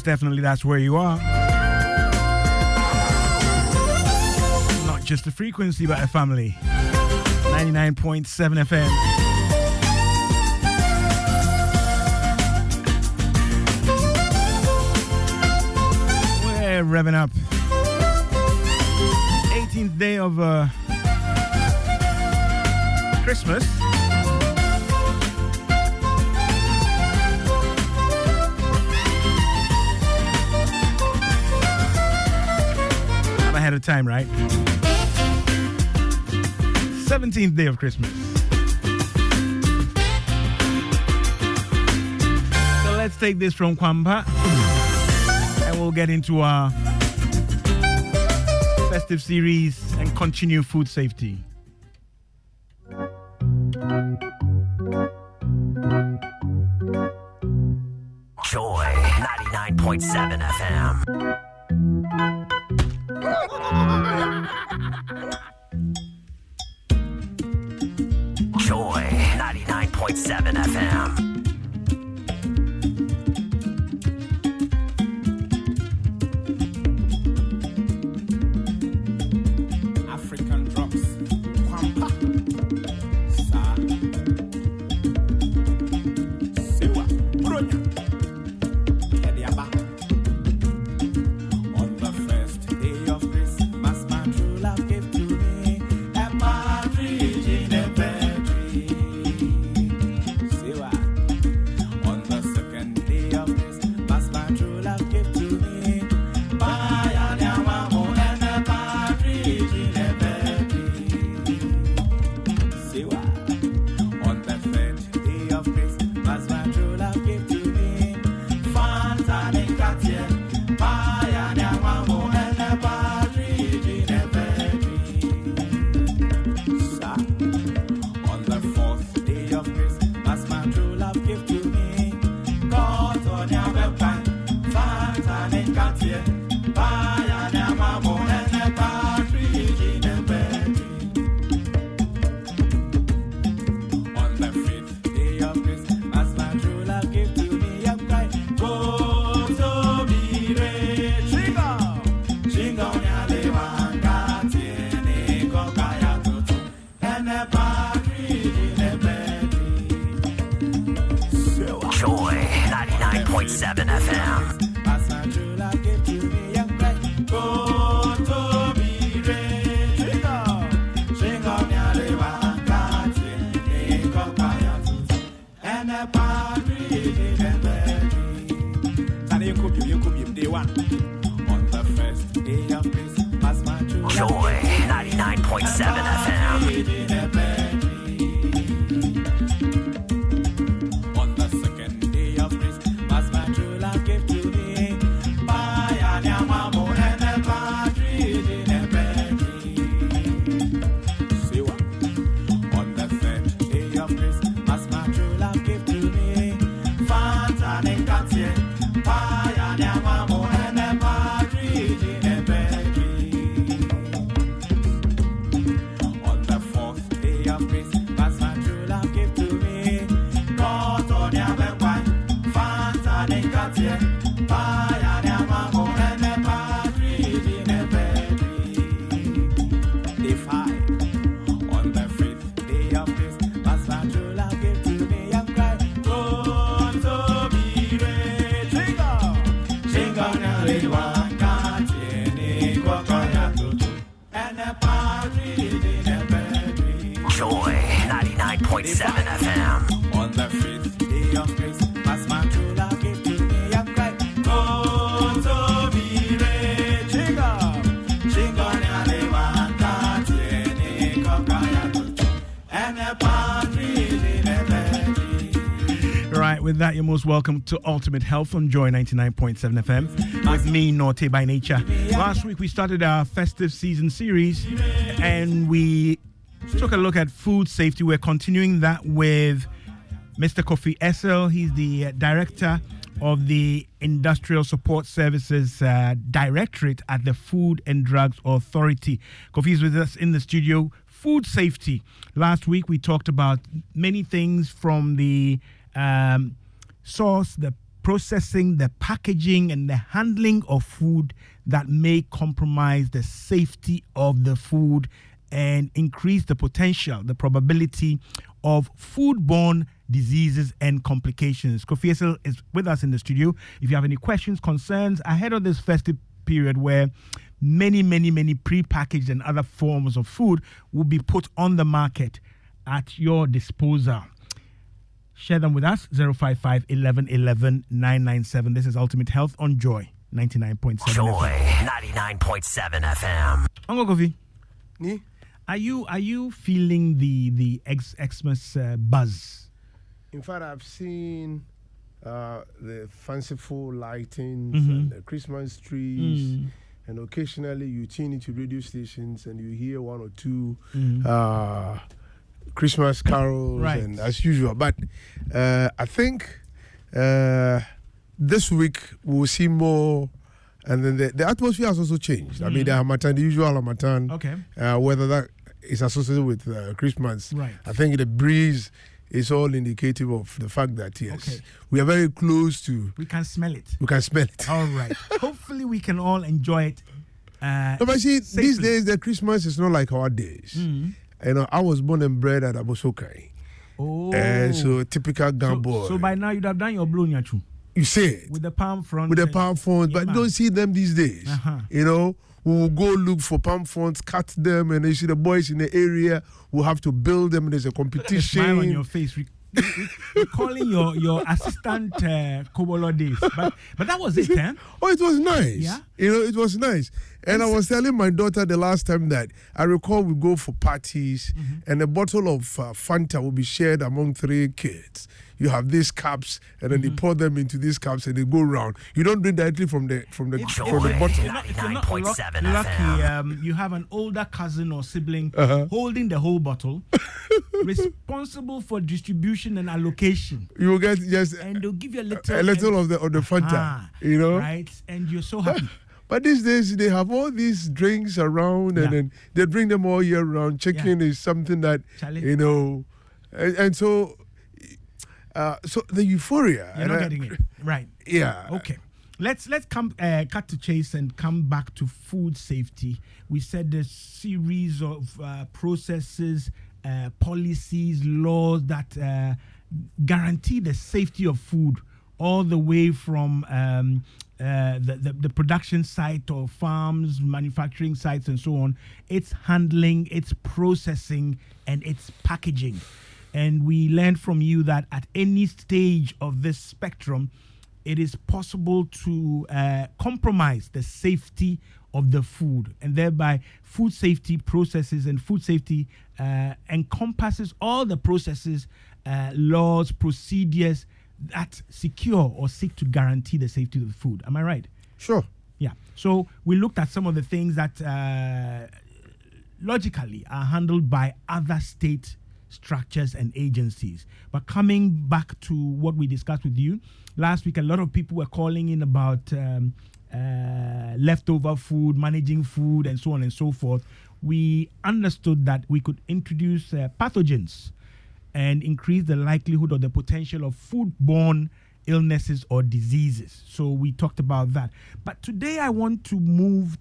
definitely that's where you are. Not just a frequency, but a family. 99.7 FM. We're revving up. 18th day of Christmas. I'm ahead of time, right? 17th day of Christmas. So let's take this from Kwamba and we'll get into our festive series and continue food safety. Joy 99.7 FM. Joy 99.7 FM. African drops. Kwampa. Sa. Sewa. Bronya. Kediaba. On the first day of Christmas, my true love gave to me a partridge in a pear tree. Sewa. On the second day of Christmas, my true love gave to me Bayanyamamo and a partridge in a pear tree. Sewa. On the third day of Christmas, my true love gave to me Fanta and Katia. Bayanyamamo and a partridge in a pear tree. Sa. On the fourth day of Christmas, my true love gave to me cotton and pepper, Fanta and Katia. Bayanyamamo and a partridge in a pear tree. On the fifth day of Christmas, my true love gave to me a kite. Go to be rich, chingo nyale wangati ni kokaya tutu, and a partridge in a pear tree. Joy 99.7 FM. As my true love gave to me a kite. Go to be rich, chingo nyale wangati ni kokaya tutu, and a partridge in a pear tree. Tani you could be day one. On the first day of Christmas, my true love Joy 99.7 FM. in a pear tree. On the second day of Christmas, my true love gave to me Bayanyamamo and a partridge in a pear tree. Sewa. On the third day of Christmas, my true love gave to me Fanta and Katia. Bayanyamamo and a partridge in a pear tree. On the fourth day of Christmas, my true love gave to me cotton and pepper, Fanta and Katia. Bayanyamamo and a partridge in a pear tree. Day five. On the fifth day of Christmas, my true love gave to me a cry. Go to be rich, chingo nyale wangati ni kokaya tutu, and a partridge in a pear tree. Joy 99.7 FM. On the fifth day of Christmas, my true love gave to me a cry. Go to be rich, chingo nyale wangati ni kokaya tutu, and a partridge in a pear tree. Right, with that, you're most welcome to Ultimate Health on Joy 99.7 FM with me, Norte by Nature. Last week, we started our festive season series and we took a look at food safety. We're continuing that with Mr. Kofi Essel. He's the director of the Industrial Support Services Directorate at the Food and Drugs Authority. Kofi is with us in the studio. Food safety. Last week, we talked about many things from the source, the processing, the packaging, and the handling of food that may compromise the safety of the food and increase the potential, the probability of foodborne diseases and complications. Kofi Esel is with us in the studio. If you have any questions, concerns ahead of this festive period where many pre-packaged and other forms of food will be put on the market at your disposal, share them with us. 055 11 11 997. This is Ultimate Health on Joy 99.7 Joy FM. 99.7 FM. Uncle Kofi, Ni? are you feeling the Xmas buzz? In fact, I've seen the fanciful lightings Mm-hmm. and the Christmas trees, and occasionally you tune into radio stations and you hear one or two Christmas carols, Right. and as usual. But I think this week we'll see more. And then the atmosphere has also changed. I mean, the Hamatan, the usual Hamatan, Okay. whether that is associated with Christmas, Right. I think the breeze is all indicative of the fact that, yes, Okay. we are very close to, We can smell it. we can smell it. All right. Hopefully we can all enjoy it. No, but see, these safely. days, the Christmas is not like our days. You know, I was born and bred at Abosokai. Oh. And so typical gun boy. So by now you'd have done your blue nyachu you say it. with the palm front. With the and- palm fronds, Yeah, but man. you don't see them these days. Uh-huh. You know, we will go look for palm fronds, cut them, and you see the boys in the area will have to build them. There's a Look at the competition. smile on your face. Recalling your assistant Kobolo days. But that was it, eh? Oh, it was nice. Yeah? You know, it was nice. And I was telling my daughter the last time that I recall we go for parties and a bottle of Fanta will be shared among 3 kids. You have these cups, and then they pour them into these cups, and they go round. You don't drink directly from the Joy bottle. If you're not 99.7 lucky, FM. you have an older cousin or sibling holding the whole bottle, responsible for distribution and allocation. You will get just And they'll give you a a little of the Fanta. Ah, You know. right? And you're so happy. But these days they have all these drinks around, and Yeah. then they drink them all year round. Chicken is something that Charlie. you know, and so so the euphoria. You're and not I- getting it. Right. Yeah. Okay. Let's come cut to chase and come back to food safety. We said the series of processes, policies, laws that guarantee the safety of food, all the way from the production site or farms, manufacturing sites, and so on. Its handling, its processing, and its packaging. And we learned from you that at any stage of this spectrum, it is possible to compromise the safety of the food, and thereby food safety processes and food safety encompasses all the processes, laws, procedures that secure or seek to guarantee the safety of the food. Am I right? Sure. Yeah. So we looked at some of the things that logically are handled by other state structures and agencies. But coming back to what we discussed with you last week, a lot of people were calling in about leftover food, managing food, and so on and so forth. We understood that we could introduce pathogens and increase the likelihood or the potential of foodborne illnesses or diseases. So we talked about that. But today I want to move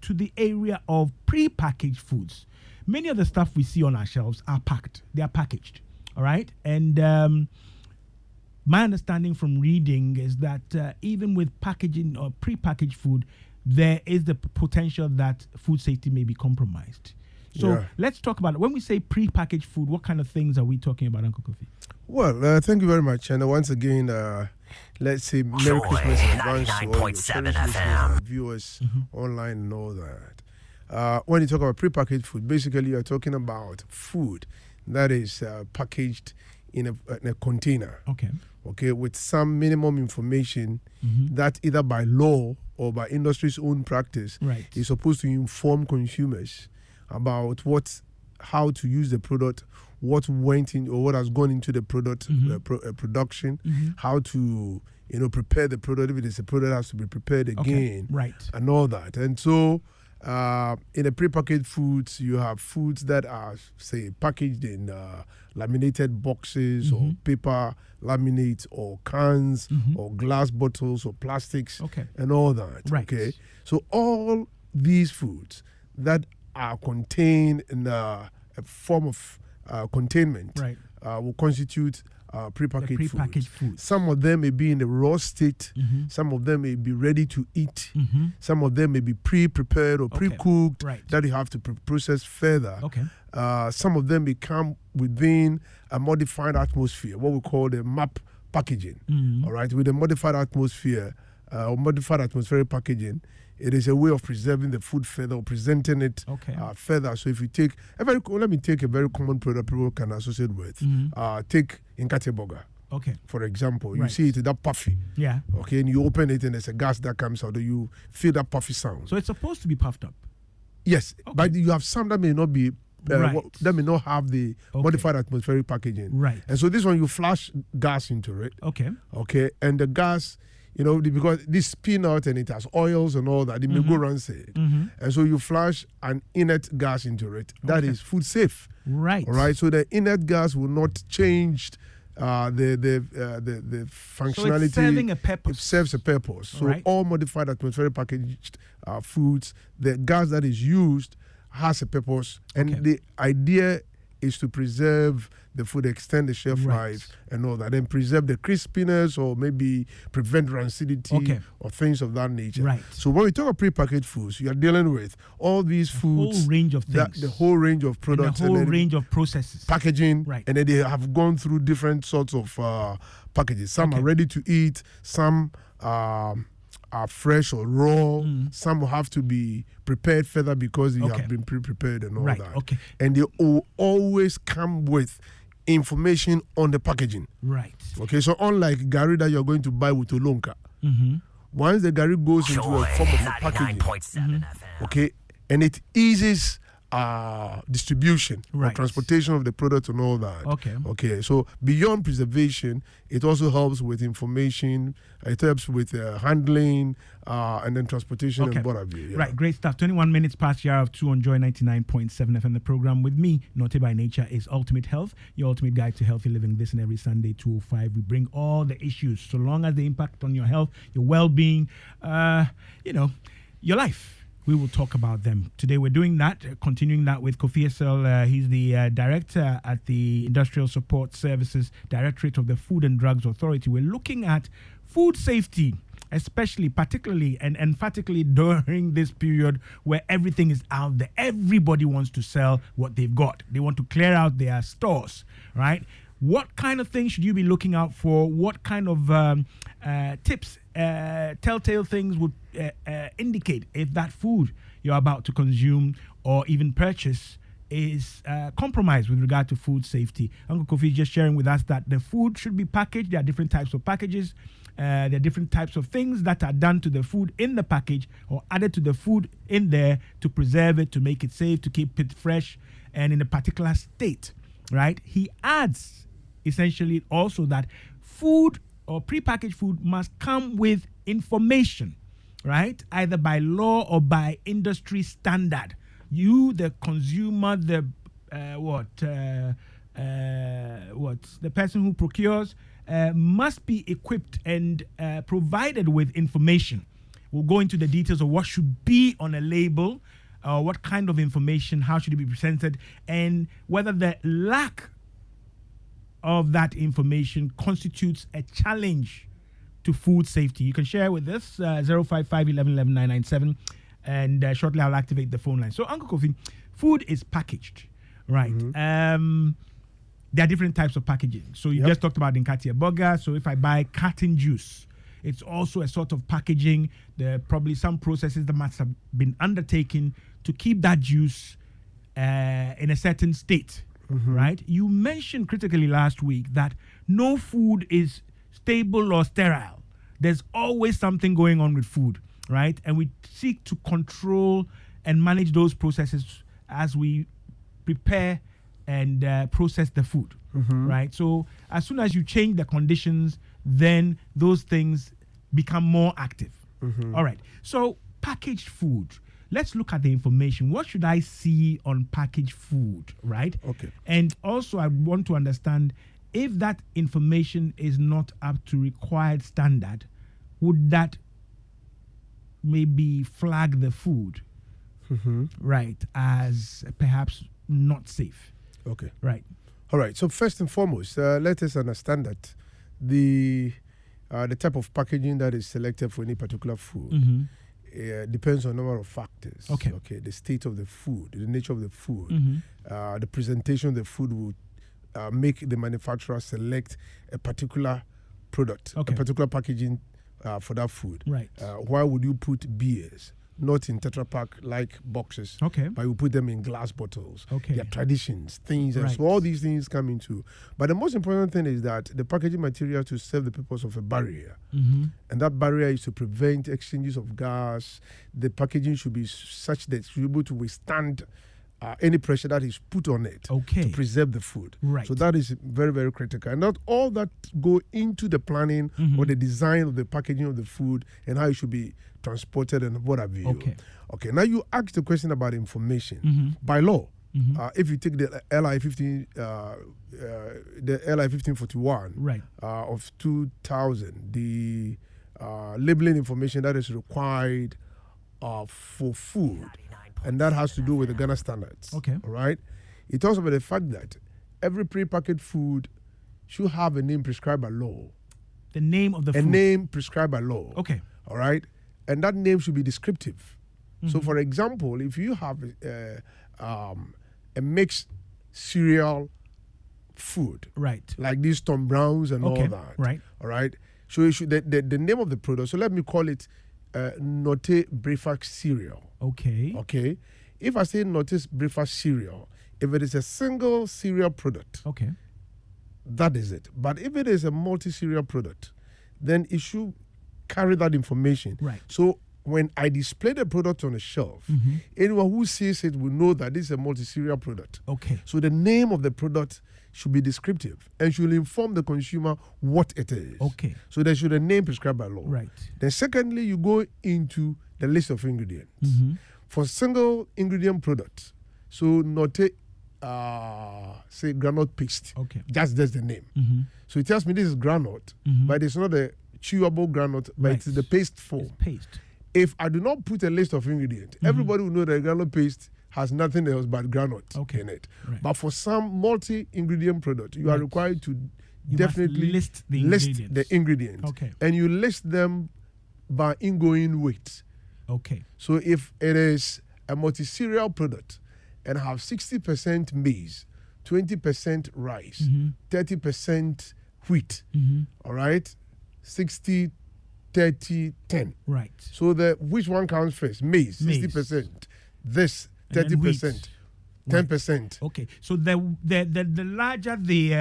to the area of pre-packaged foods. Many of the stuff we see on our shelves are packed. They are packaged. All right. And my understanding from reading is that even with packaging or pre-packaged food, there is the potential that food safety may be compromised. So Yeah. let's talk about it. When we say pre-packaged food, what kind of things are we talking about, Uncle Kofi? Well, thank you very much. And once again, let's say Merry Joy Christmas in advance to all your 99.7 cherished listeners FM. and viewers online and all that. When you talk about prepackaged food, basically you're talking about food that is packaged in a container, okay, with some minimum information that either by law or by industry's own practice Right. is supposed to inform consumers about how to use the product, what went in or what has gone into the product production, how to prepare the product if it is a product that has to be prepared again, Right. and all that. And so In the prepackaged foods, you have foods that are, say, packaged in laminated boxes or paper laminates or cans or glass bottles or plastics and all that. Right. Okay, so all these foods that are contained in a form of containment will constitute prepackaged food. Some of them may be in the raw state. Some of them may be ready to eat. Some of them may be pre-prepared or pre-cooked that you have to process further. Some of them may come within a modified atmosphere, what we call the MAP packaging. All right, with a modified atmosphere or modified atmospheric packaging, it is a way of preserving the food further or presenting it further. So if you take let me take a very common product people can associate with. Take Nkate burger. For example, you see it that puffy. Yeah. Okay, and you open it and there's a gas that comes out. You feel that puffy sound. So it's supposed to be puffed up. Yes, but you have some that may not be. That may not have the modified atmospheric packaging. Right. And so this one you flash gas into it. Okay, and the gas. Because this peanut and it has oils and all that, it may go rancid. And so you flash an inert gas into it. That is food safe. Right. All right. So the inert gas will not change the functionality. So it's serving a purpose. It serves a purpose. So all modified atmospheric packaged foods, the gas that is used has a purpose. And the idea is to preserve the food, extend the shelf life and all that, and preserve the crispiness or maybe prevent rancidity or things of that nature. Right. So when we talk about prepackaged foods, you are dealing with all these foods, whole range of things, the whole range of products, and the whole range of processes, packaging, and then they have gone through different sorts of packages. Some are ready to eat, some are fresh or raw. Some will have to be prepared further because they have been pre-prepared and all that. And they will always come with information on the packaging. Right. Okay, so unlike Gary that you're going to buy with Olonka, once the Gary goes into a form of a packaging, okay, and it eases distribution or transportation of the product and all that. Okay. So beyond preservation, it also helps with information. It helps with handling and then transportation and what have you. Yeah. Right, great stuff. 21 minutes past the hour of 2 on Joy 99.7 FM. The program with me, Naughty by Nature, is Ultimate Health, your ultimate guide to healthy living. This and every Sunday, 2:05. We bring all the issues, so long as they impact on your health, your well-being, your life. We will talk about them. Today we're doing that, continuing that with Kofi Essel. He's the director at the Industrial Support Services Directorate of the Food and Drugs Authority. We're looking at food safety, especially, particularly, and emphatically during this period where everything is out there. Everybody wants to sell what they've got. They want to clear out their stores, right? What kind of things should you be looking out for? What kind of tips, telltale things would indicate if that food you're about to consume or even purchase is compromised with regard to food safety? Uncle Kofi is just sharing with us that the food should be packaged. There are different types of packages. There are different types of things that are done to the food in the package or added to the food in there to preserve it, to make it safe, to keep it fresh and in a particular state, right? He adds essentially also that food or prepackaged food must come with information, right? Either by law or by industry standard. You, the consumer, the person who procures, must be equipped and provided with information. We'll go into the details of what should be on a label, what kind of information, how should it be presented, and whether the lack of that information constitutes a challenge to food safety. You can share with us 055 11 11 997, and shortly I'll activate the phone line. So, Uncle Kofi, food is packaged, right? There are different types of packaging. So you just talked about Nkate burger. So if I buy carton juice, it's also a sort of packaging. There are probably some processes that must have been undertaken to keep that juice in a certain state. Right? You mentioned critically last week that no food is stable or sterile. There's always something going on with food, right? And we seek to control and manage those processes as we prepare and process the food, right? So as soon as you change the conditions, then those things become more active. All right. So packaged food, let's look at the information. What should I see on packaged food, right? Okay. And also, I want to understand if that information is not up to required standard, would that maybe flag the food, right, as perhaps not safe? Okay. Right. All right. So first and foremost, let us understand that the type of packaging that is selected for any particular food depends on a number of factors. Okay. Okay. The state of the food, the nature of the food, the presentation of the food will make the manufacturer select a particular product, a particular packaging for that food. Right. Why would you put beers not in Tetra Pak like boxes? Okay. But you put them in glass bottles. Okay. Their traditions, things, and Right. so all these things come into. But the most important thing is that the packaging material to serve the purpose of a barrier, and that barrier is to prevent exchanges of gas. The packaging should be such that it's able to withstand any pressure that is put on it to preserve the food. Right. So that is very, very critical. And not all that go into the planning or the design of the packaging of the food and how it should be transported and what have you. Okay. Now you asked the question about information. By law, if you take the LI 1541 of 2000, the labeling information that is required for food, and that has to do with the Ghana standards. Okay. All right. It talks about the fact that every pre-packaged food should have a name prescribed by law. The name of the food. A name prescribed by law. Okay. All right. And that name should be descriptive. So, for example, if you have a mixed cereal food, right, like these Tom Browns and all that, right, all right. So you should the name of the product. So let me call it Notte breakfast cereal. Okay. Okay. If I say Notte breakfast cereal, if it is a single cereal product, okay, that is it. But if it is a multi-cereal product, then it should carry that information. Right. So when I display the product on the shelf, anyone who sees it will know that this is a multi-cereal product. Okay. So the name of the product should be descriptive and should inform the consumer what it is. Okay. So there should be a name prescribed by law. Right. Then secondly, you go into the list of ingredients. For single ingredient products, so not say granite paste. Okay. That's the name. So it tells me this is granite, but it's not a chewable granite, but it's the paste form. It's paste. If I do not put a list of ingredients, everybody will know that granite paste has nothing else but granite in it. Right. But for some multi-ingredient product, you are required to You definitely must list the ingredients. Okay. And you list them by ingoing weight. Okay. So if it is a multi-cereal product and have 60% maize, 20% rice, 30% wheat, all right, 60, 30, 10. Right. So which one comes first? Maize, 60%. This, 30%. 10%. Okay, so the larger the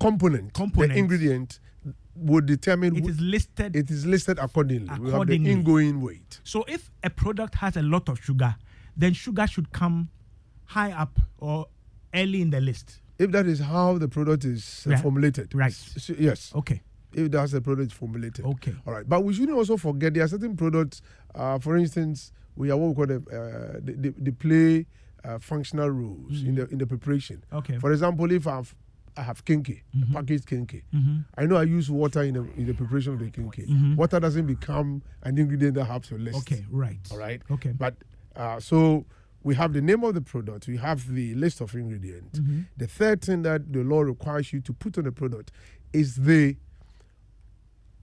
component, the ingredient would determine it is listed. It is listed accordingly. We have the ingoing weight. So if a product has a lot of sugar, then sugar should come high up or early in the list. If that is how the product is formulated. Right. So, yes. Okay. If that's the product is formulated. Okay. All right. But we shouldn't also forget there are certain products, for instance, we have what we call the play functional roles in the preparation. Okay. For example, if I have kinky, packaged kinky, I know I use water in the preparation of the kinky. Water doesn't become an ingredient that helps your list. Okay, right. All right. Okay. But so we have the name of the product, we have the list of ingredients. The third thing that the law requires you to put on the product is the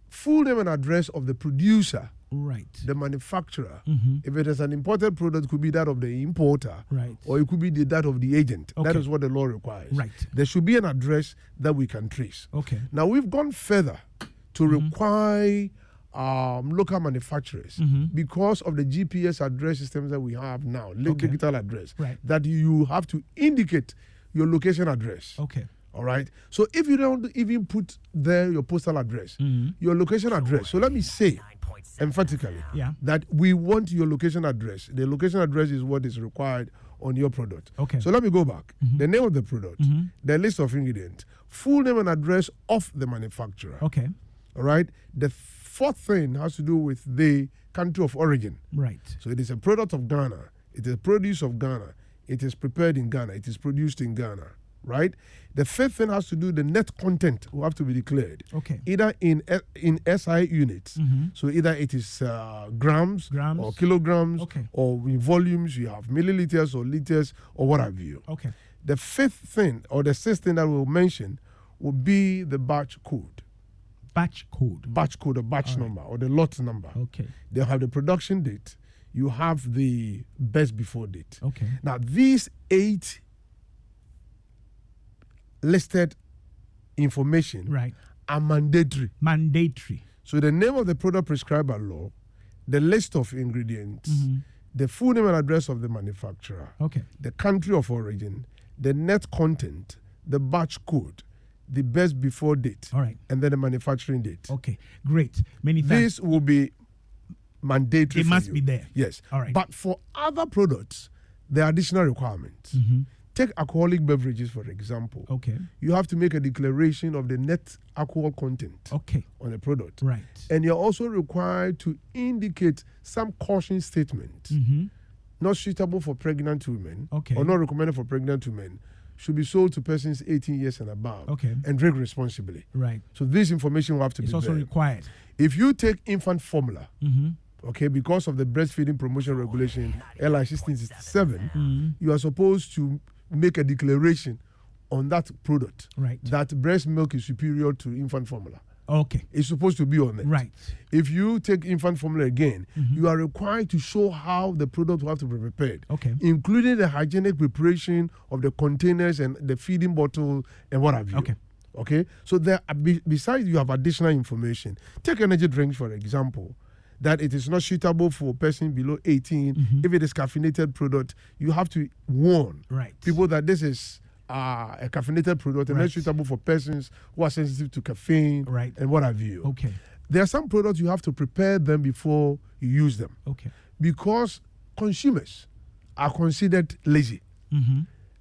full name and address of the producer, right, the manufacturer. If it is an imported product, it could be that of the importer, right, or it could be that of the agent. Okay. That is what the law requires. Right. There should be an address that we can trace. Okay. Now we've gone further to require local manufacturers because of the GPS address systems that we have now, digital address, right, that you have to indicate your location address. Okay. All right. So if you don't even put there your postal address, your location address. So let me say emphatically that we want your location address. The location address is what is required on your product. Okay. So let me go back. The name of the product, the list of ingredients, full name and address of the manufacturer. Okay. All right. The fourth thing has to do with the country of origin. Right. So it is a product of Ghana. It is a produce of Ghana. It is prepared in Ghana. It is produced in Ghana. Right. The fifth thing has to do the net content will have to be declared. Okay. Either in SI units. So either it is grams or kilograms, or in volumes. You have milliliters or liters or what have you. Okay. The fifth thing or the sixth thing that we'll mention will be the batch code. Batch code. Batch code or batch number or the lot number. Okay. They'll have the production date. You have the best before date. Okay. Now, these 8 listed information are mandatory. Mandatory. So the name of the product prescribed by law, the list of ingredients, the full name and address of the manufacturer, the country of origin, the net content, the batch code, the best before date, and then the manufacturing date. Okay, great. Many thanks. This will be mandatory. It must be there. Yes. All right. But for other products, there are additional requirements. Take alcoholic beverages, for example. Okay. You have to make a declaration of the net alcohol content on the product. Right. And you're also required to indicate some caution statement. Not suitable for pregnant women or not recommended for pregnant women. Should be sold to persons 18 years and above. And drink responsibly. Right. So this information will have to be there. It's also required. If you take infant formula, because of the breastfeeding promotion regulation, LI 1667, you are supposed to make a declaration on that product that breast milk is superior to infant formula. Okay. It's supposed to be on it. Right. If you take infant formula again, you are required to show how the product will have to be prepared, including the hygienic preparation of the containers and the feeding bottle and what have you. Okay. So there, besides you have additional information. Take energy drinks, for example, that it is not suitable for a person below 18. If it is caffeinated product, you have to warn people that this is a caffeinated product and not suitable for persons who are sensitive to caffeine and what have you. Okay. There are some products you have to prepare them before you use them. Okay. Because consumers are considered lazy.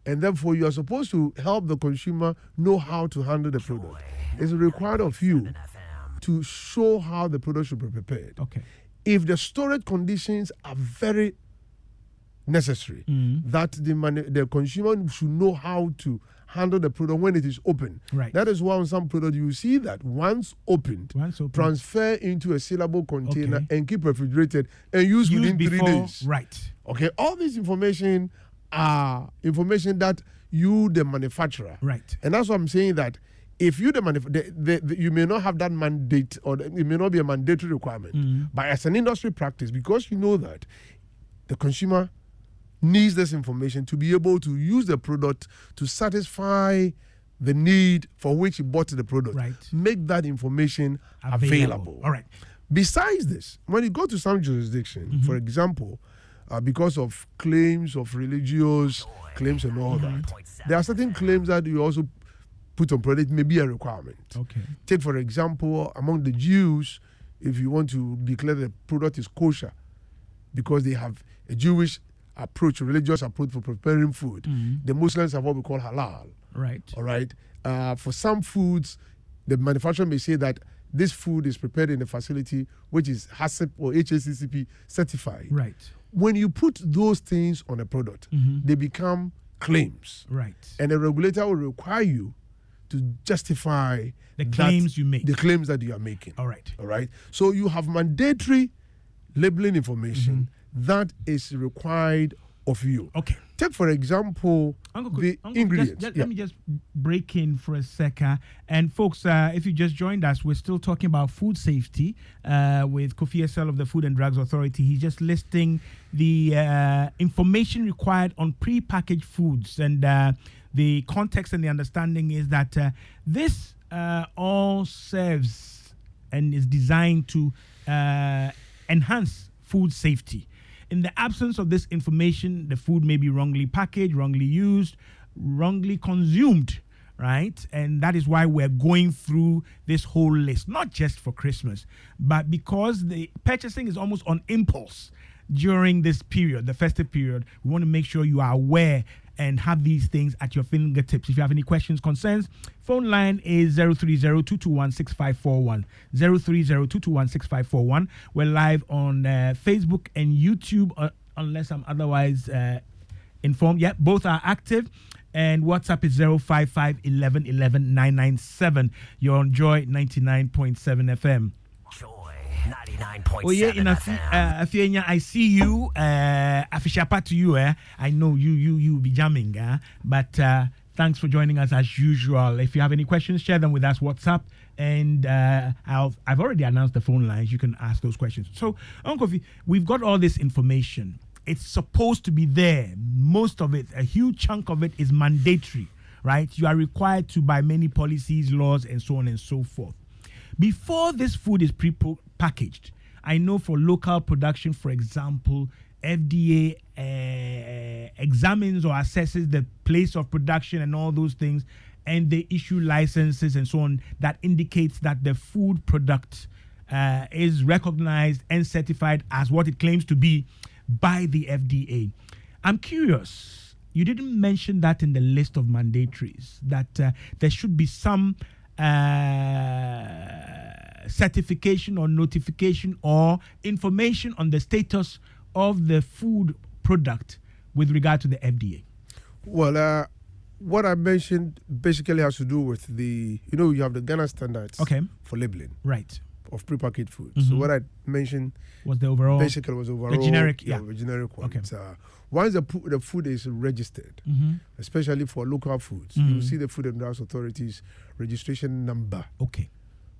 And therefore you are supposed to help the consumer know how to handle the product. It's required of you to show how the product should be prepared. Okay. If the storage conditions are very necessary, that the consumer should know how to handle the product when it is open. Right. That is why on some product you see that once opened, transfer into a sealable container and keep refrigerated and use within 3 days. Right. Okay. All this information are information that you, the manufacturer. Right. And that's why I'm saying that if you, you may not have that mandate, or it may not be a mandatory requirement, but as an industry practice, because you know that the consumer needs this information to be able to use the product to satisfy the need for which he bought the product. Right. Make that information available. All right. Besides this, when you go to some jurisdiction, for example, because of claims of religious claims and all that, there are certain claims that you also put on product may be a requirement. Okay. Take, for example, among the Jews, if you want to declare the product is kosher, because they have a Jewish approach, a religious approach for preparing food. The Muslims have what we call halal. Right. All right. For some foods, the manufacturer may say that this food is prepared in a facility which is HACCP or HACCP certified. Right. When you put those things on a product, they become claims. Right. And the regulator will require you to justify the claims you make. The claims that you are making. All right. All right. So you have mandatory labeling information that is required of you. Okay. Take, for example, the ingredients. Let me just break in for a second. And folks, if you just joined us, we're still talking about food safety with Kofi Essel of the Food and Drugs Authority. He's just listing the information required on pre-packaged foods. And the context and the understanding is that this all serves and is designed to enhance food safety. In the absence of this information, the food may be wrongly packaged, wrongly used, wrongly consumed, right? And that is why we're going through this whole list, not just for Christmas, but because the purchasing is almost on impulse during this period, the festive period. We want to make sure you are aware and have these things at your fingertips. If you have any questions, concerns, phone line is 030-221-6541. 030-221-6541. We're live on Facebook and YouTube, unless I'm otherwise informed. Yeah, both are active. And WhatsApp is 055 11 11 997. You're on Joy 99.7 FM. Joy 99.7 Oh yeah, FM. Afienya, I see you. Afishapa to you. I know you be jamming. But thanks for joining us as usual. If you have any questions, share them with us. WhatsApp, and I've already announced the phone lines. You can ask those questions. So, Uncle V, we've got all this information. It's supposed to be there. Most of it, a huge chunk of it, is mandatory, right? You are required to by many policies, laws, and so on and so forth. Before this food is pre-packaged, I know for local production, for example, FDA examines or assesses the place of production and all those things, and they issue licenses and so on that indicates that the food product is recognized and certified as what it claims to be by the FDA. I'm curious, you didn't mention that in the list of mandatories, that there should be some certification or notification or information on the status of the food product with regard to the FDA. Well, what I mentioned basically has to do with you have the Ghana standards for labeling. Right. Of prepackaged food. Mm-hmm. So what I mentioned was the overall, the generic, the generic one. Okay. Once the food is registered, especially for local foods, you see the Food and Drugs Authority's registration number. Okay.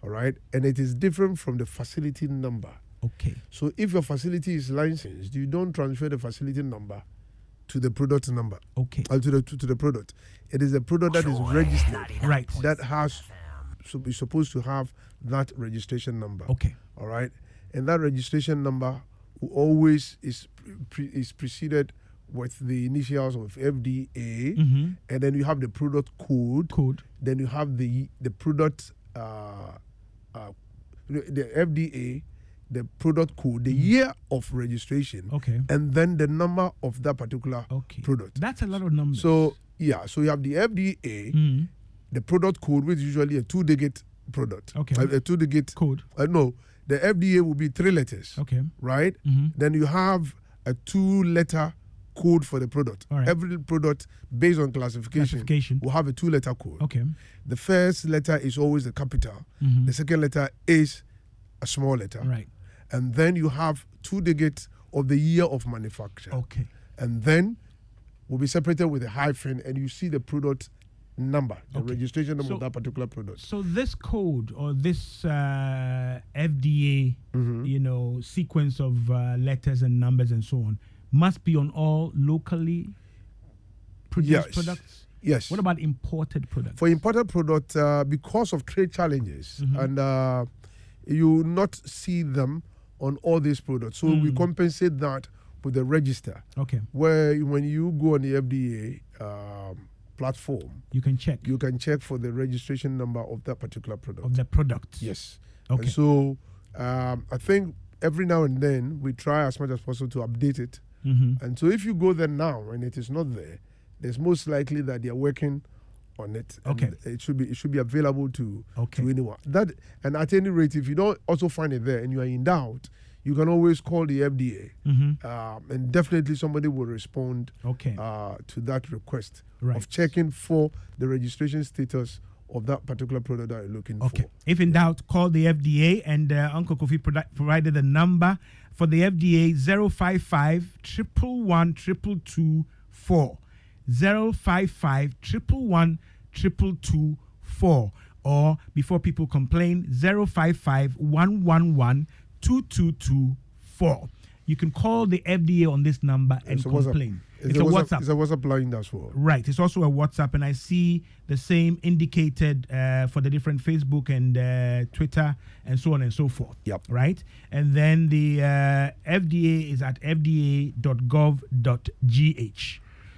All right, and it is different from the facility number. Okay. So if your facility is licensed, you don't transfer the facility number to the product number. Okay. To the product. It is a product that is registered. Right. That has is supposed to have that registration number. Okay. All right. And that registration number always is preceded with the initials of FDA, and then you have the product code. Then you have the product, the FDA, the product code, the year of registration, and then the number of that particular product. That's a lot of numbers. So yeah, so you have the FDA, the product code, which is usually a 2-digit product. Okay. A 2-digit code. No, the FDA will be 3 letters. Okay. Right? Then you have a 2-letter code for the product. All right. Every product, based on classification, will have a 2-letter code. Okay. The first letter is always a capital. The second letter is a small letter. Right. And then you have 2 digits of the year of manufacture. Okay. And then will be separated with a hyphen, and you see the product number, the registration number of that particular product. So this code or this FDA, sequence of letters and numbers and so on must be on all locally produced products? Yes. What about imported products? For imported product, because of trade challenges, and you will not see them on all these products. So we compensate that with the register. Okay. Where when you go on the FDA platform, you can check. You can check for the registration number of that particular product. Of the product. Yes. Okay. And so I think every now and then we try as much as possible to update it. And so if you go there now and it is not there, there's most likely that they are working on it. Okay. It should be available to anyone. That, and at any rate, if you don't also find it there and you are in doubt, you can always call the FDA, and definitely somebody will respond to that request of checking for the registration status of that particular product that you're looking for. If in doubt, call the FDA, and Uncle Kofi provided the number for the FDA, 055 111 224. 055 111 224. Or before people complain, 055 111 2224. You can call the FDA on this number and complain. It's a WhatsApp. It's a WhatsApp line as well. Right. It's also a WhatsApp, and I see the same indicated for the different Facebook and Twitter and so on and so forth. Yep. Right. And then the FDA is at fda.gov.gh.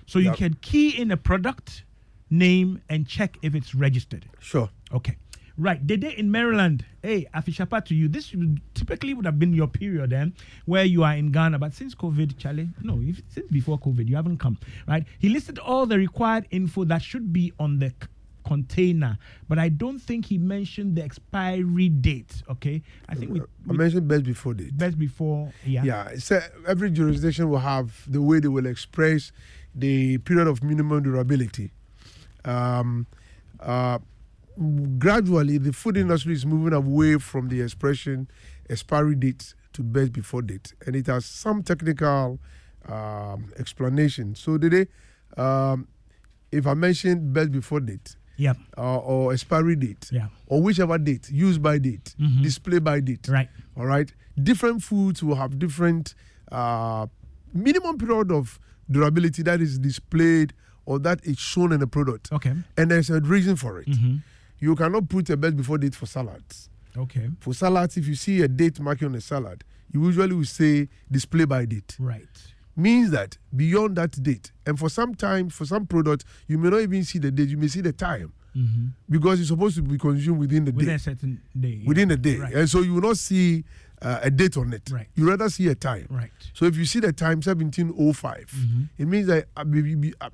So you can key in a product name and check if it's registered. Sure. Okay. Right. The day in Maryland. Hey, Afishapa to you. This typically would have been your period then, where you are in Ghana. But since COVID, Charlie, since before COVID, you haven't come. Right. He listed all the required info that should be on the container, but I don't think he mentioned the expiry date. Okay. I think I mentioned best before date. Best before, yeah. Yeah. So every jurisdiction will have the way they will express the period of minimum durability. Gradually, the food industry is moving away from the expression expiry date to best before date, and it has some technical explanation. So today, if I mention best before date, yeah, or expiry date, yeah, or whichever date, use by date, display by date, right? All right. Different foods will have different minimum period of durability that is displayed or that is shown in the product. Okay. And there's a reason for it. You cannot put a best before date for salads. Okay. For salads, if you see a date marking on a salad, you usually will say display by date. Right. Means that beyond that date, and for some time, for some products, you may not even see the date, you may see the time. Because it's supposed to be consumed within the day. Within a certain day. Yeah. Within a day. Right. And so you will not see a date on it. Right. You rather see a time. Right. So if you see the time 17:05, it means that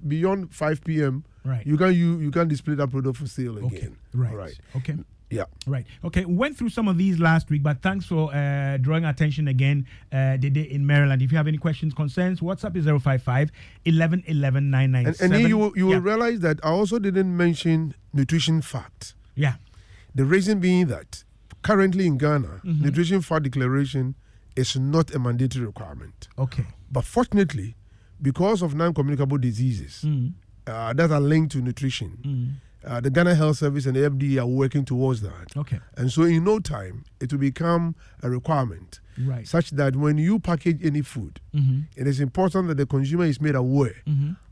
beyond 5 p.m. Right. you can display that product for sale again. Right. All right. Okay. Yeah. Right. Okay. Went through some of these last week, but thanks for drawing attention again. The day in Maryland. If you have any questions, concerns, WhatsApp is 055 11 11 997. And then you will realize that I also didn't mention nutrition fact. Yeah. The reason being that currently in Ghana, nutrition fact declaration is not a mandatory requirement. Okay. But fortunately, because of non-communicable diseases that are linked to nutrition, the Ghana Health Service and the FDA are working towards that. Okay. And so in no time, it will become a requirement. Right. Such that when you package any food, it is important that the consumer is made aware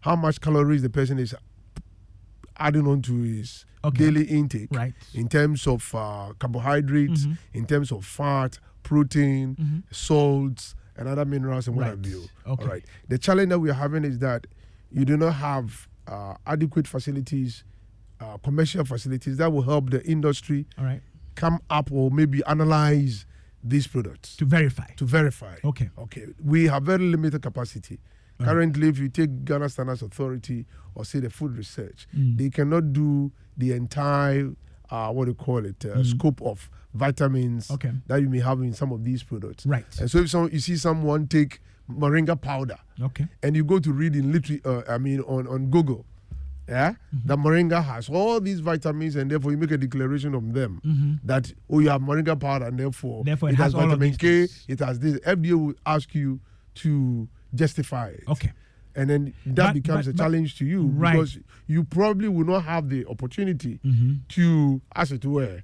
how much calories the person is adding on to his daily intake. Right. In terms of carbohydrates, in terms of fat, protein, salts, and other minerals and what have you. Okay. All right. The challenge that we are having is that you do not have adequate facilities, commercial facilities that will help the industry come up or maybe analyze these products. To verify. Okay. We have very limited capacity. Currently, if you take Ghana Standards Authority or say the Food Research, they cannot do the entire, scope of vitamins that you may have in some of these products. Right. And so if you see someone take moringa powder, and you go to read in on Google, that moringa has all these vitamins, and therefore you make a declaration on them that you have moringa powder, and therefore it has vitamin K, it has this. FDA will ask you to justify it. Okay. And then that becomes a challenge to you because you probably will not have the opportunity to, as it were,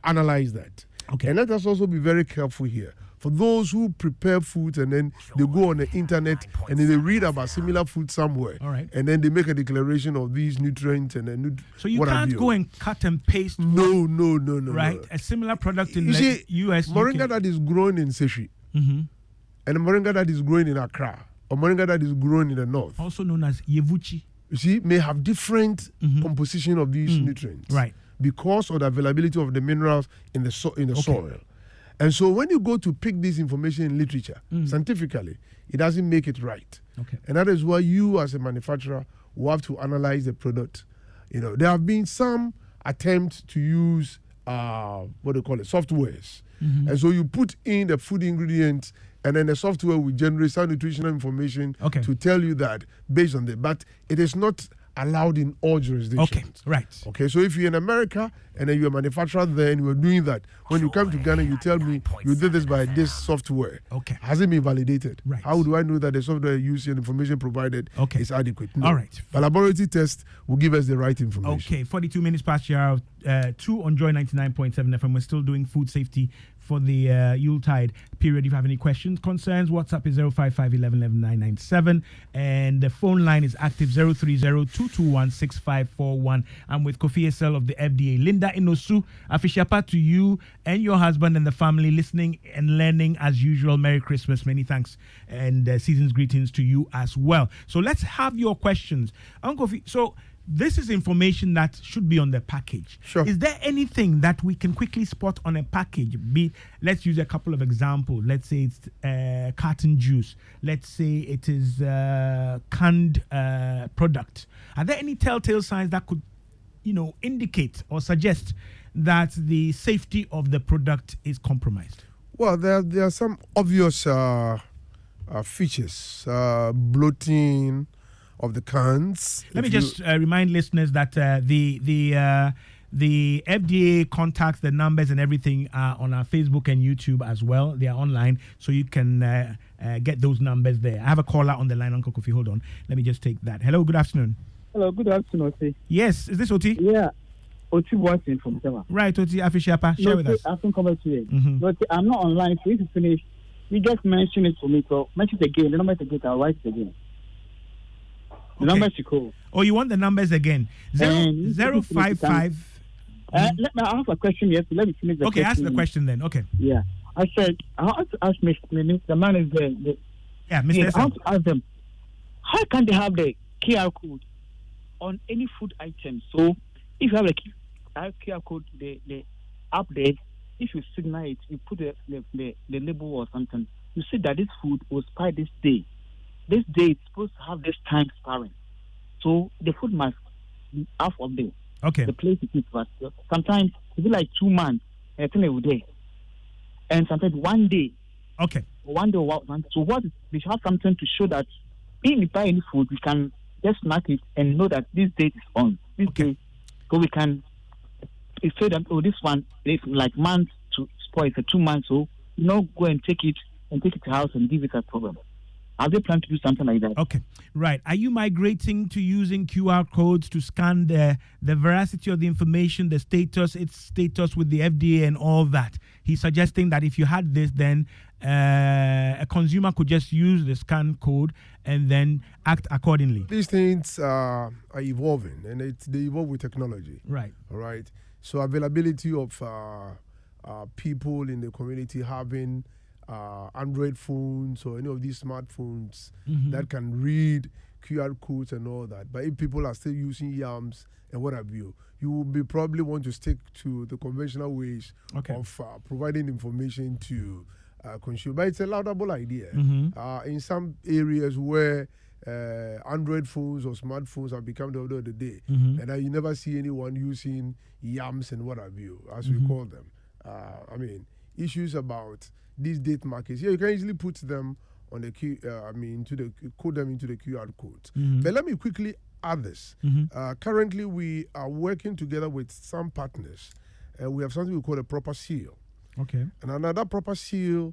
analyze that. Okay. And let us also be very careful here. For those who prepare foods and then they go on the internet and then they read about similar food somewhere, and then they make a declaration of these nutrients and then so you can't go and cut and paste. No. Right, a similar product in the US. Moringa that is grown in Seshi, and a moringa that is grown in Accra, or moringa that is grown in the north, also known as Yevuchi, you see, may have different composition of these nutrients, right? Because of the availability of the minerals in the soil. And so when you go to pick this information in literature, scientifically, it doesn't make it right. Okay. And that is why you as a manufacturer will have to analyze the product. There have been some attempts to use softwares. And so you put in the food ingredients and then the software will generate some nutritional information to tell you that based on that. But it is not allowed in all jurisdictions. Okay, right. Okay, so if you're in America and then you're a manufacturer there and you're doing that, when you come to Ghana, you tell me you did this by this software. Okay. Has it been validated? Right. How do I know that the software used and information provided is adequate? No. All right. The laboratory test will give us the right information. Okay, 42 minutes past your hour, 2 on Joy 99.7 FM. We're still doing food safety for the Yuletide period. If you have any questions, concerns, WhatsApp is 055 11 11 997, and the phone line is active 030-221-6541. I'm with Kofi Esel of the FDA. Linda Inosu, Afishapa to you and your husband and the family listening and learning as usual. Merry Christmas, many thanks, and season's greetings to you as well. So let's have your questions. Uncle Kofi, so this is information that should be on the package. Sure. Is there anything that we can quickly spot on a package? Let's use a couple of examples. Let's say it's carton juice. Let's say it is canned product. Are there any telltale signs that could, indicate or suggest that the safety of the product is compromised? Well, there are some obvious features. Bloating of the cans. Let me just remind listeners that the FDA contacts, the numbers and everything are on our Facebook and YouTube as well. They are online, so you can get those numbers there. I have a caller on the line, Uncle Kofi. Hold on. Let me just take that. Hello, good afternoon. Hello, good afternoon, Oti. Yes, is this Oti? Yeah, Oti Watson from Tema. Right, Oti Afishiapa. Share with us. I can come back to you. But I'm not online, so if you finish, you just mention it for me. So mention it again. The number is again. I'll write it again. The number to call. Oh, you want the numbers again? 055. Let me ask a question. Yes, let me finish the question. Okay, ask the question then. Okay. Yeah, I said I want to ask the man is there. Yeah, Mr. I want to ask them, how can they have the QR code on any food item? So if you have a QR code, the app there, if you signal it, you put the label or something, you see that this food was expire this day. This day it's supposed to have this time expiring. So the food must be half of day. Okay. The place it is, but sometimes it be like 2 months, I think every day. And sometimes 1 day. Okay. 1 day or 1 month. So we should have something to show that if we buy any food, we can just mark it and know that this date is on. This day, so we can say that, this one is like month to spoil for 2 months, so go and take it to house and give it a problem. Are they planning to do something like that? Okay, right. Are you migrating to using QR codes to scan the veracity of the information, its status with the FDA and all that? He's suggesting that if you had this, then a consumer could just use the scan code and then act accordingly. These things are evolving, and they evolve with technology. Right. All right. So availability of people in the community having Android phones or any of these smartphones that can read QR codes and all that. But if people are still using YAMS and what have you, you will probably want to stick to the conventional ways of providing information to consumers. But it's a laudable idea. In some areas where Android phones or smartphones have become the order of the day, and you never see anyone using YAMS and what have you, as we call them. Issues about these date markers. Yeah, you can easily put them on the code them into the QR codes. But let me quickly add this. Currently, we are working together with some partners. We have something we call a proper seal. Okay. And another proper seal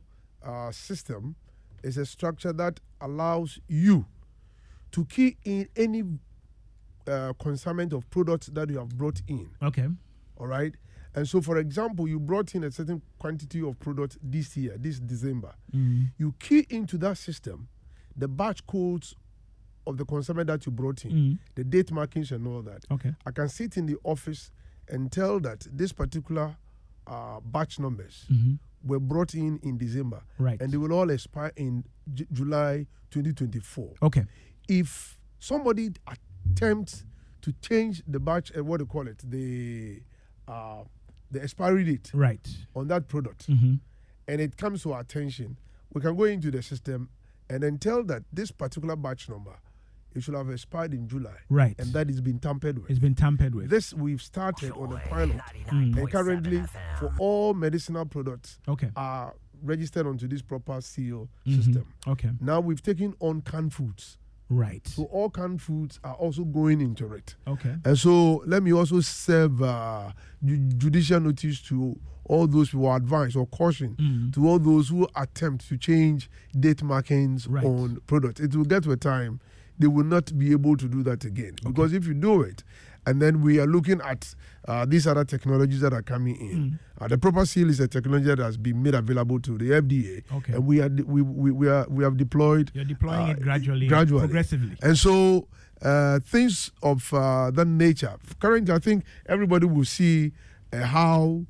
system is a structure that allows you to key in any consignment of products that you have brought in. Okay. All right. And so, for example, you brought in a certain quantity of product this year, this December. You key into that system the batch codes of the consignment that you brought in, the date markings and all that. Okay. I can sit in the office and tell that this particular batch numbers were brought in December. Right. And they will all expire in July 2024. Okay. If somebody attempts to change the batch, what do you call it, the expiry date on that product, and it comes to our attention, we can go into the system and then tell that this particular batch number, it should have expired in July. Right. And that is been tampered with. It's been tampered with. This we've started on a pilot. And currently, for all medicinal products, are registered onto this proper seal system. Okay. Now we've taken on canned foods. Right. So all canned foods are also going into it. Okay. And so let me also serve judicial notice to all those who are advised or caution to all those who attempt to change date markings on products. It will get to a time they will not be able to do that again. Because if you do it, and then we are looking at these other technologies that are coming in. The proper seal is a technology that has been made available to the FDA, and we have deployed. You're deploying it gradually, progressively. And so things of that nature. Currently, I think everybody will see how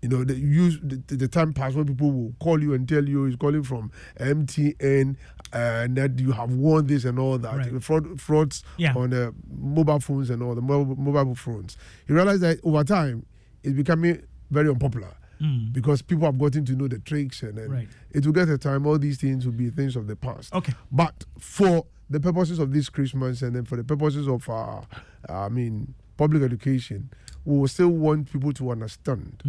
You know, the time pass when people will call you and tell you he's calling from MTN and that you have won this and all that. Right. Frauds on mobile phones and all the mobile phones. You realize that over time it's becoming very unpopular because people have gotten to know the tricks, and then it will get a time all these things will be things of the past. Okay. But for the purposes of this Christmas and then for the purposes of public education, we will still want people to understand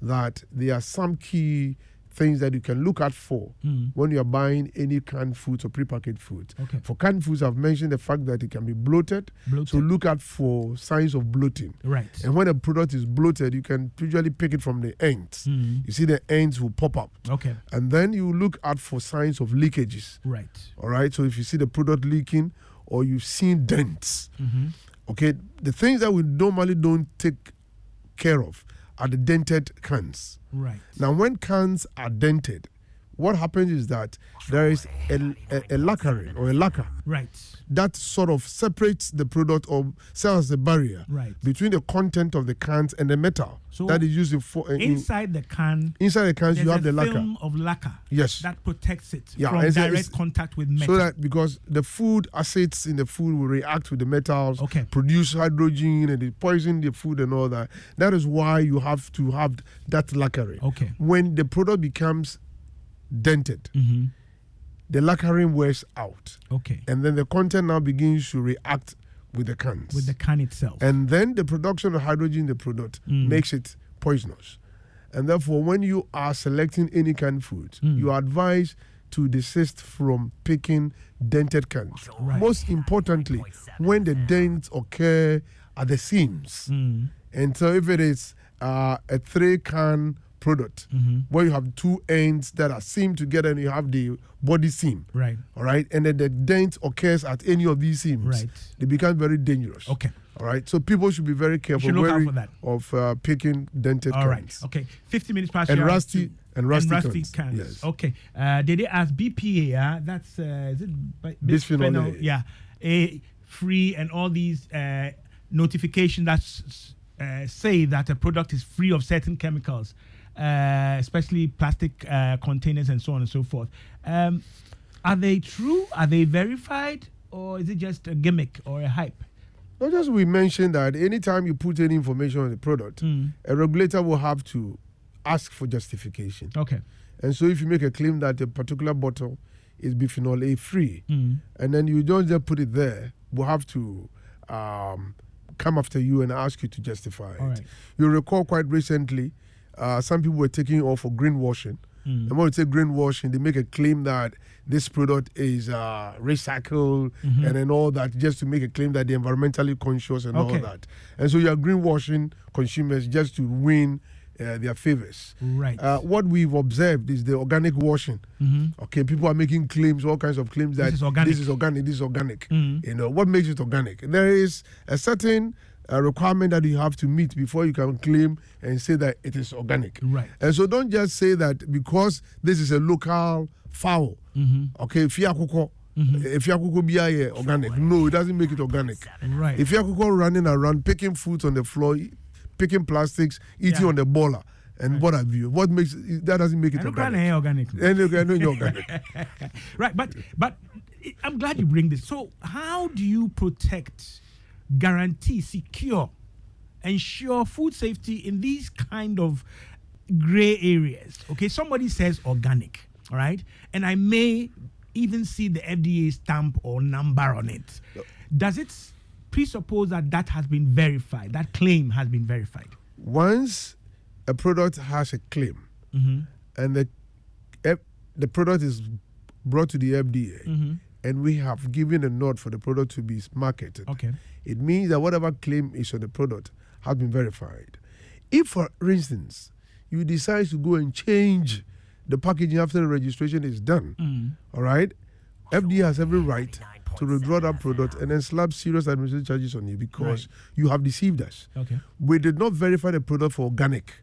that there are some key things that you can look out for when you are buying any canned foods or prepackaged foods. Okay. For canned foods, I've mentioned the fact that it can be bloated. So look out for signs of bloating. Right. And when a product is bloated, you can usually pick it from the ends. You see the ends will pop up. Okay. And then you look out for signs of leakages. Right. All right. So if you see the product leaking or you've seen dents, okay, the things that we normally don't take care of are the dented cans. Right. Now, when cans are dented, what happens is that there is a lacquering or a lacquer that sort of separates the product or serves as a barrier between the content of the cans and the metal that is used inside the can. Inside the cans, you have the lacquer. Film of lacquer. Yes. That protects it from direct contact with metal. So that because the food acids in the food will react with the metals, produce hydrogen, and it poison the food and all that. That is why you have to have that lacquering. Okay. When the product becomes dented, the lacquering wears out. Okay. And then the content now begins to react with the cans. With the can itself. And then the production of hydrogen in the product makes it poisonous. And therefore, when you are selecting any canned food, you are advised to desist from picking dented cans. Right. Most importantly, when the dents occur at the seams. And so if it is a 3-can product where you have 2 ends that are seamed together and you have the body seam. Right. All right. And then the dent occurs at any of these seams. Right. They become very dangerous. Okay. All right. So people should be very careful of picking dented cans. All right. Okay. 50 minutes past. And rusty cans. Yes. Okay. Did they ask BPA? That's is it bisphenol A? Yeah. A free and all these notifications that say that a product is free of certain chemicals. Especially plastic containers and so on and so forth. Are they true? Are they verified? Or is it just a gimmick or a hype? Not just we mentioned that anytime you put any information on the product, a regulator will have to ask for justification. Okay. And so if you make a claim that a particular bottle is bisphenol A free, and then you don't just put it there, we'll have to come after you and ask you to justify it. Right. You recall quite recently, some people were taking off for greenwashing. And when we say greenwashing, they make a claim that this product is recycled and then all that, just to make a claim that they're environmentally conscious and all that. And so you are greenwashing consumers just to win their favors. Right. What we've observed is the organic washing. Okay, people are making claims, all kinds of claims that this is organic. You know, what makes it organic? There is a certain requirement that you have to meet before you can claim and say that it is organic. Right. And so don't just say that because this is a local fowl. Okay, fiakuko. If fiakuko be organic. No, it doesn't make it organic. Right. If fiakuko running around picking fruits on the floor, picking plastics, eating on the boiler, and what have you, what makes that doesn't make it organic. Organic. Right, but I'm glad you bring this. So how do you protect, guarantee, secure, ensure food safety in these kind of gray areas? Okay, somebody says organic, all right, and I may even see the FDA stamp or number on it. Does it presuppose that that has been verified, that claim has been verified? Once a product has a claim and the product is brought to the FDA and we have given a nod for the product to be marketed, it means that whatever claim is on the product has been verified. If, for instance, you decide to go and change the packaging after the registration is done, all right, FDA has every right to withdraw that product and then slap serious administrative charges on you because you have deceived us. We did not verify the product for organic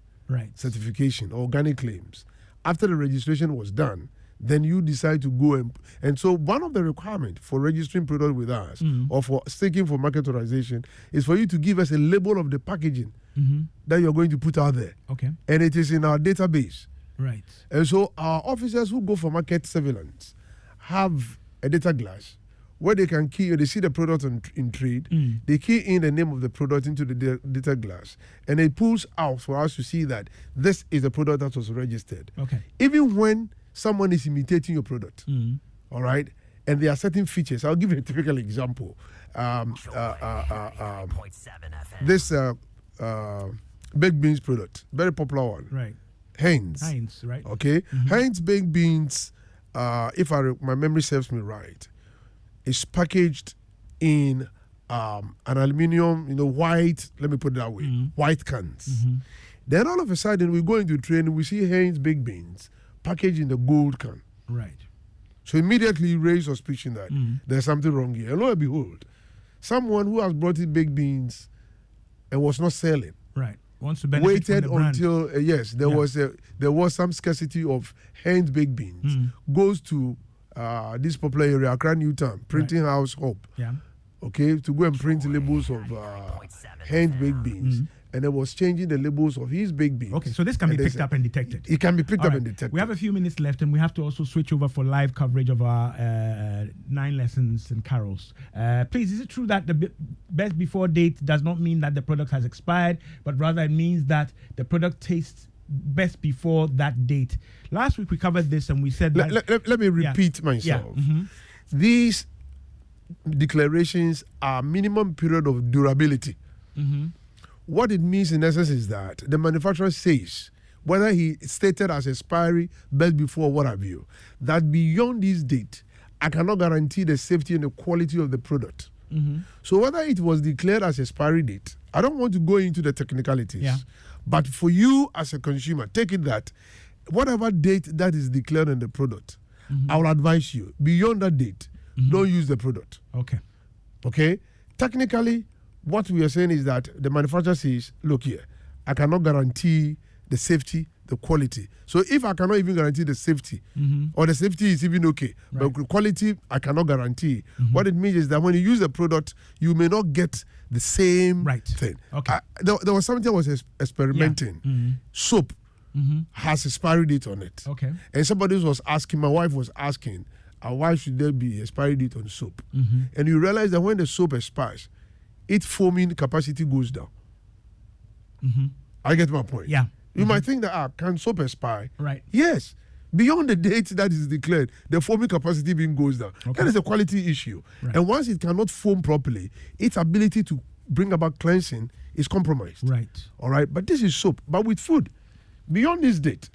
certification or organic claims. After the registration was done, then you decide to go and so one of the requirements for registering product with us or for seeking for market authorization is for you to give us a label of the packaging that you're going to put out there. Okay. And it is in our database. Right. And so our officers who go for market surveillance have a data glass where they can key, they see the product in trade, they key in the name of the product into the data glass, and it pulls out for us to see that this is the product that was registered. Okay. Even when someone is imitating your product, all right, and there are certain features. I'll give you a typical example. This baked beans product, very popular one. Right. Heinz, right? Okay. Heinz baked beans, if my memory serves me right, is packaged in an aluminium, white, let me put it that way, white cans. Then all of a sudden we go into training, we see Heinz baked beans packaged in the gold can. Right. So immediately you raise suspicion that there's something wrong here. And lo and behold, someone who has brought in baked beans and was not selling. Right. Wants to benefit Waited from the brand. until there was some scarcity of Heinz baked beans. Goes to this popular area, Accra Newtown, printing house Hope. Yeah. Okay, to go and print labels of Heinz baked beans. And it was changing the labels of his baked beans. Okay, so this can be picked up and detected. It can be picked All up right. and detected. We have a few minutes left, and we have to also switch over for live coverage of our 9 lessons and carols. Please, is it true that the best before date does not mean that the product has expired, but rather it means that the product tastes best before that date? Last week we covered this, and we said that... Let me repeat myself. These declarations are minimum period of durability. What it means in essence is that the manufacturer says, whether he stated as expiry, best before, what have you, that beyond this date, I cannot guarantee the safety and the quality of the product. So whether it was declared as expiry date, I don't want to go into the technicalities, but for you as a consumer, take it that whatever date that is declared in the product, I will advise you, beyond that date, don't use the product. Okay? Technically, what we are saying is that the manufacturer says, look here, I cannot guarantee the safety, the quality. So if I cannot even guarantee the safety, or the safety is even okay, but the quality I cannot guarantee, what it means is that when you use the product, you may not get the same thing. Okay. There was something I was experimenting. Soap has expiry date on it. Okay. And somebody was asking, my wife was asking, why should there be expiry date on soap? And you realize that when the soap expires, its foaming capacity goes down. I get my point. Yeah. You might think that, can soap expire? Right. Yes. Beyond the date that is declared, the foaming capacity even goes down. That is a quality issue. Right. And once it cannot foam properly, its ability to bring about cleansing is compromised. Right. All right. But this is soap. But with food, beyond this date,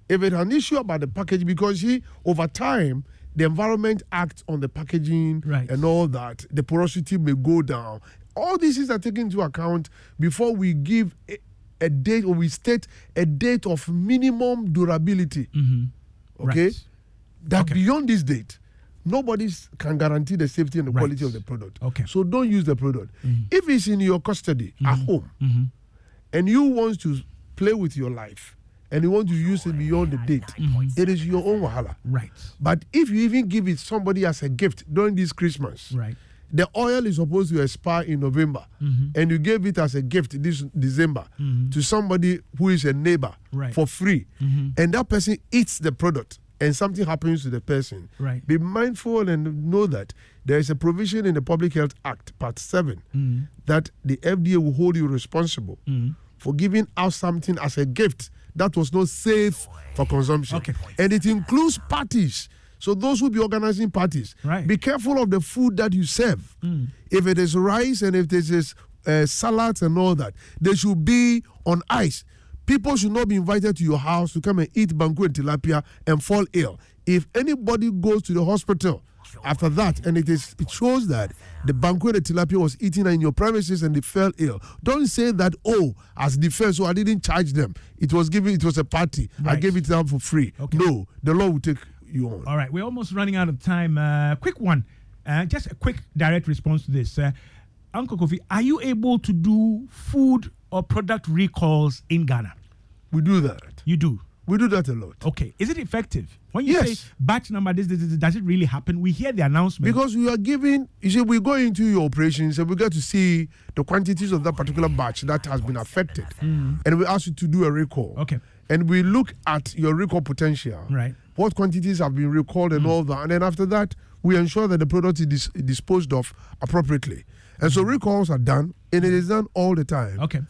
if it's an issue about the package, because over time, the environment acts on the packaging and all that, the porosity may go down. All these things are taken into account before we give a date, or we state a date of minimum durability. Okay? That beyond this date, nobody can guarantee the safety and the quality of the product. Okay. So don't use the product. If it's in your custody at home, and you want to play with your life, and you want to use it beyond the date, it is your own wahala. Right. But if you even give it somebody as a gift during this Christmas, the oil is supposed to expire in November, and you gave it as a gift this December to somebody who is a neighbor for free, and that person eats the product, and something happens to the person. Be mindful and know that there is a provision in the Public Health Act, Part 7, that the FDA will hold you responsible for giving out something as a gift that was not safe for consumption. And it includes parties. So those who be organizing parties, be careful of the food that you serve. If it is rice and if it is salads and all that, they should be on ice. People should not be invited to your house to come and eat banku and tilapia and fall ill. If anybody goes to the hospital after that, and it shows that the banku and the tilapia was eaten in your premises and they fell ill, don't say that, as defense, so I didn't charge them. It was a party. I gave it down for free. No, the law will take you on. All right, we're almost running out of time. Quick one, just a quick direct response to this. Uncle Kofi, are you able to do food or product recalls in Ghana? We do that. You do? We do that a lot. Okay. Is it effective? When you Yes. say batch number, this, does it really happen? We hear the announcement. Because we are giving, you see, we go into your operations and we get to see the quantities of that particular batch that has been affected. And we ask you to do a recall. Okay. And we look at your recall potential. Right. What quantities have been recalled and all that. And then after that, we ensure that the product is disposed of appropriately. And so recalls are done, and it is done all the time. Okay.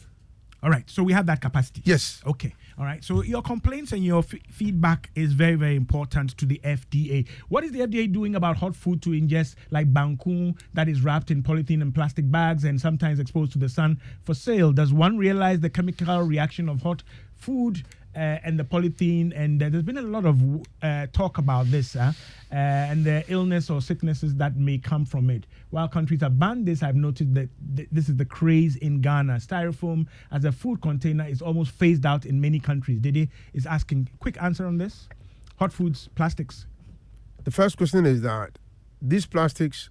All right. So we have that capacity. Yes. Okay. All right. So your complaints and your feedback is very, very important to the FDA. What is the FDA doing about hot food to ingest, like bangkun that is wrapped in polythene and plastic bags and sometimes exposed to the sun for sale? Does one realize the chemical reaction of hot food and the polythene? And there's been a lot of talk about this and the illness or sicknesses that may come from it. While countries have banned this, I've noted that this is the craze in Ghana. Styrofoam as a food container is almost phased out in many countries. Dede is asking, quick answer on this. Hot foods, plastics. The first question is that these plastics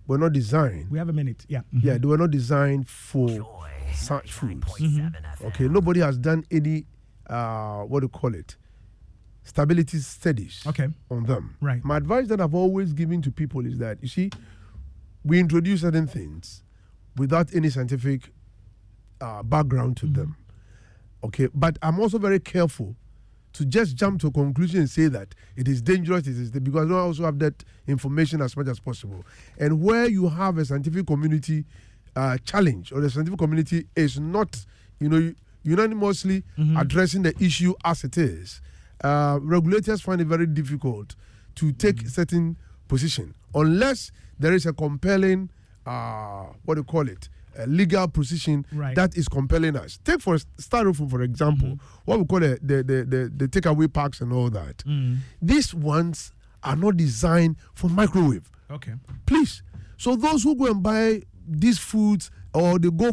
were not designed. We have a minute. Yeah. Yeah, they were not designed for such foods. Okay, nobody has done any, what do you call it, stability studies on them. Right. My advice that I've always given to people is that, you see, we introduce certain things without any scientific background to them. Okay, but I'm also very careful to just jump to a conclusion and say that it is dangerous, because I also have that information as much as possible. And where you have a scientific community challenge, or the scientific community is not, unanimously addressing the issue as it is, regulators find it very difficult to take certain position unless there is a compelling, legal position that is compelling us. Take for styrofoam, for example, what we call the takeaway packs and all that. These ones are not designed for microwave. Okay. Please. So those who go and buy these foods, or they go for